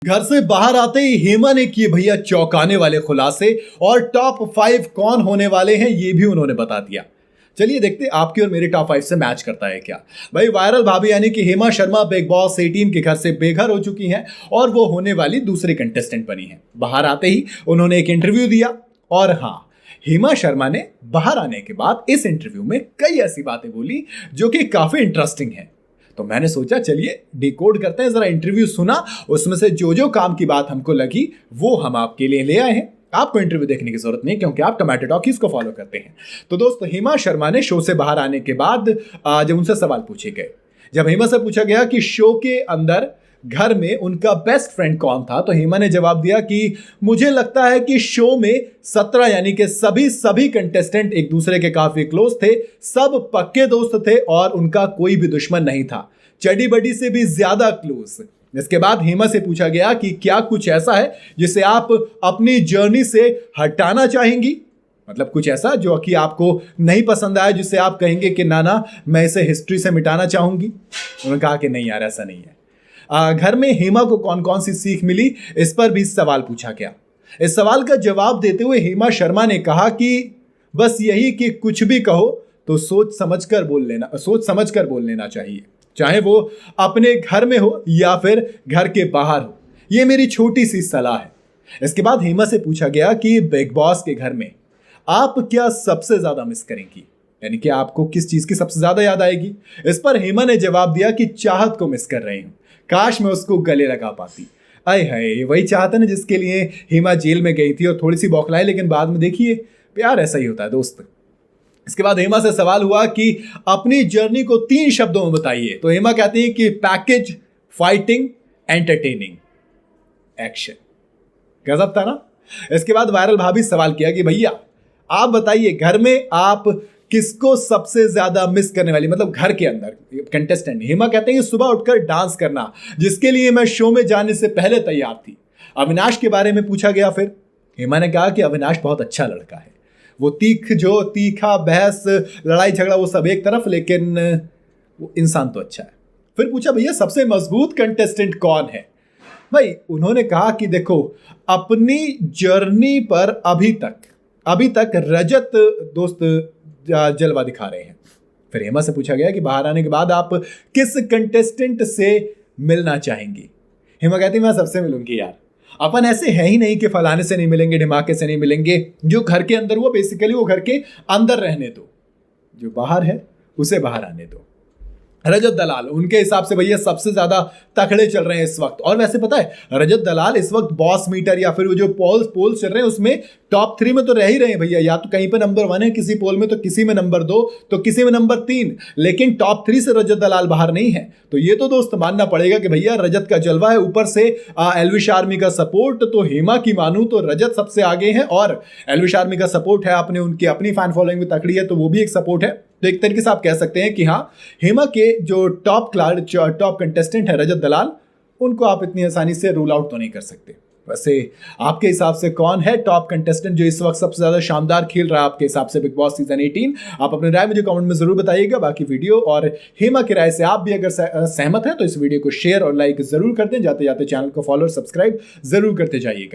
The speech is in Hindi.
घर से बाहर आते ही हेमा ने किए भैया चौंकाने वाले खुलासे और टॉप 5 कौन होने वाले हैं ये भी उन्होंने बता दिया। चलिए देखते आपके और मेरे टॉप 5 से मैच करता है क्या। भाई वायरल भाभी यानी कि हेमा शर्मा बिग बॉस 18 के घर से बेघर हो चुकी हैं और वो होने वाली दूसरी कंटेस्टेंट बनी हैं। बाहर आते ही उन्होंने एक इंटरव्यू दिया और हाँ, हेमा शर्मा ने बाहर आने के बाद इस इंटरव्यू में कई ऐसी बातें बोली जो कि काफी इंटरेस्टिंग है। तो मैंने सोचा चलिए डिकोड करते हैं, जरा इंटरव्यू सुना, उसमें से जो जो काम की बात हमको लगी वो हम आपके लिए ले आए हैं। आपको इंटरव्यू देखने की जरूरत नहीं क्योंकि आप टोमेटो टॉकीज को फॉलो करते हैं। तो दोस्तों, हेमा शर्मा ने शो से बाहर आने के बाद जब उनसे सवाल पूछे गए, जब हेमा से पूछा गया कि शो के अंदर घर में उनका बेस्ट फ्रेंड कौन था, तो हेमा ने जवाब दिया कि मुझे लगता है कि शो में 17 यानी कि सभी कंटेस्टेंट एक दूसरे के काफी क्लोज थे, सब पक्के दोस्त थे और उनका कोई भी दुश्मन नहीं था, चडी बडी से भी ज्यादा क्लोज। इसके बाद हेमा से पूछा गया कि क्या कुछ ऐसा है जिसे आप अपनी जर्नी से हटाना चाहेंगी, मतलब कुछ ऐसा जो कि आपको नहीं पसंद आया जिसे आप कहेंगे कि ना मैं इसे हिस्ट्री से मिटाना चाहूंगी। उन्होंने कहा कि नहीं यार, ऐसा नहीं है। घर में हेमा को कौन कौन सी सीख मिली, इस पर भी सवाल पूछा गया। इस सवाल का जवाब देते हुए हेमा शर्मा ने कहा कि बस यही कि कुछ भी कहो तो सोच समझ कर बोल लेना चाहिए, चाहे वो अपने घर में हो या फिर घर के बाहर हो। ये मेरी छोटी सी सलाह है। इसके बाद हेमा से पूछा गया कि बिग बॉस के घर में आप क्या सबसे ज्यादा मिस करेंगी, यानी कि आपको किस चीज की सबसे ज्यादा याद आएगी। इस पर हेमा ने जवाब दिया कि चाहत को मिस कर रही हूं, काश मैं उसको गले लगा पाती। आए हाय, वही चाहता ना जिसके लिए हेमा जेल में गई थी और थोड़ी सी बौखलाई, लेकिन बाद में देखिए प्यार ऐसा ही होता है दोस्त। इसके बाद हेमा से सवाल हुआ कि अपनी जर्नी को 3 शब्दों में बताइए, तो हेमा कहती है कि पैकेज, फाइटिंग, एंटरटेनिंग, एक्शन। गजब था ना। इसके बाद वायरल भाभी सवाल किया कि भैया आप बताइए घर में आप किसको सबसे ज्यादा मिस करने वाली, मतलब घर के अंदर कंटेस्टेंट। हेमा कहते हैं कि सुबह उठकर डांस करना, जिसके लिए मैं शो में जाने से पहले तैयार थी। अविनाश के बारे में पूछा गया, फिर हेमा ने कहा कि अविनाश बहुत अच्छा लड़का है, वो तीखा बहस लड़ाई झगड़ा वो सब एक तरफ, लेकिन वो इंसान तो अच्छा है। फिर पूछा भैया सबसे मजबूत कंटेस्टेंट कौन है। भाई उन्होंने कहा कि देखो, अपनी जर्नी पर अभी तक रजत दोस्त जलवा दिखा रहे हैं। फिर हेमा से पूछा गया कि बाहर आने के बाद आप किस कंटेस्टेंट से मिलना चाहेंगी। हेमा कहती मैं सबसे मिलूंगी यार, अपन ऐसे है ही नहीं कि फलाने से नहीं मिलेंगे, ढिमाके से नहीं मिलेंगे। जो घर के अंदर हुआ बेसिकली वो घर के अंदर रहने दो, जो बाहर है उसे बाहर आने दो। रजत दलाल उनके हिसाब से भैया सबसे ज्यादा तकड़े चल रहे हैं इस वक्त। और वैसे पता है रजत दलाल इस वक्त बॉस मीटर या फिर वो जो पोल्स चल रहे हैं उसमें टॉप 3 में तो रह ही रहे हैं भैया। या तो कहीं पे नंबर 1 है किसी पोल में, तो किसी में नंबर 2, तो किसी में नंबर 3, लेकिन टॉप 3 से रजत दलाल बाहर नहीं है। तो ये तो दोस्त मानना पड़ेगा कि भैया रजत का जलवा है। ऊपर से एल्विश आर्मी का सपोर्ट, तो हेमा की मानू तो रजत सबसे आगे है और एल्विश आर्मी का सपोर्ट है, आपने उनकी अपनी फैन फॉलोइंग में तकड़ी है, तो वो भी एक सपोर्ट है। तो एक तरीके से आप कह सकते हैं कि हाँ, हेमा के जो टॉप कंटेस्टेंट है रजत दलाल, उनको आप इतनी आसानी से रूल आउट तो नहीं कर सकते। वैसे आपके हिसाब से कौन है टॉप कंटेस्टेंट जो इस वक्त सबसे ज्यादा शानदार खेल रहा है आपके हिसाब से बिग बॉस सीजन 18? आप अपनी राय मुझे कमेंट में जरूर बताइएगा। बाकी वीडियो और हेमा की राय से आप भी अगर सहमत हैं तो इस वीडियो को शेयर और लाइक जरूर कर दें। जाते जाते चैनल को फॉलो और सब्सक्राइब जरूर करते जाइएगा।